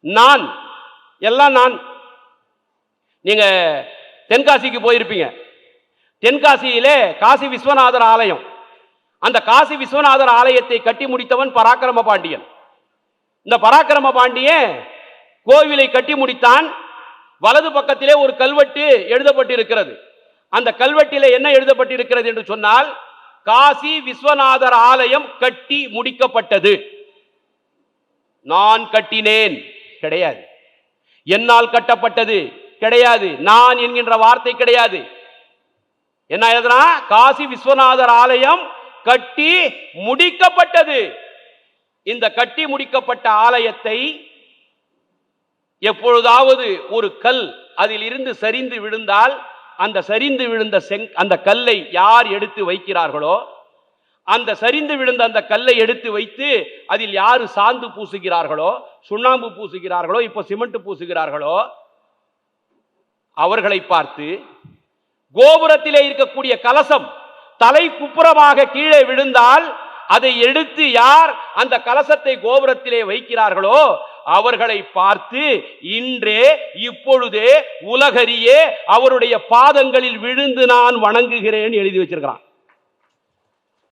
நான் எல்லாம் நான். நீங்க தென்காசிக்கு போயிருப்பீங்க. தென்காசியிலே காசி விஸ்வநாதர் ஆலயம். அந்த காசி விஸ்வநாதர் ஆலயத்தை கட்டி முடித்தவன் பராக்கிரம பாண்டியன். இந்த பராக்கிரம பாண்டியன் கோவிலை கட்டி முடித்தான். வலது பக்கத்திலே ஒரு கல்வெட்டு எழுதப்பட்டிருக்கிறது. அந்த கல்வெட்டிலே என்ன எழுதப்பட்டிருக்கிறது என்று சொன்னால், காசி விஸ்வநாதர் ஆலயம் கட்டி முடிக்கப்பட்டது. நான் கட்டினேன் கிடையாது, என்னால் கட்டப்பட்டது கிடையாது, நான் என்கின்ற வார்த்தை கிடையாது. என்ன எழுதுனா, காசி விஸ்வநாதர் ஆலயம் கட்டி முடிக்கப்பட்டது. இந்த கட்டி முடிக்கப்பட்ட ஆலயத்தை எப்பொழுதாவது ஒரு கல் அதில் இருந்து சரிந்து விழுந்தால், அந்த சரிந்து விழுந்த அந்த கல்லை யார் எடுத்து வைக்கிறார்களோ, அந்த சரிந்து விழுந்த அந்த கல்லை எடுத்து வைத்து அதில் யாரு சாந்து பூசுகிறார்களோ, சுண்ணாம்பு பூசுகிறார்களோ, இப்ப சிமெண்ட் பூசுகிறார்களோ, அவர்களை பார்த்து கோபுரத்திலே இருக்கக்கூடிய கலசம் தலை குப்புறமாக கீழே விழுந்தால் அதை எடுத்து யார் அந்த கலசத்தை கோபுரத்திலே வைக்கிறார்களோ அவர்களை பார்த்து இன்றே இப்பொழுதே உலகறியே அவருடைய பாதங்களில் விழுந்து நான் வணங்குகிறேன் எழுதி வச்சிருக்கிறான்.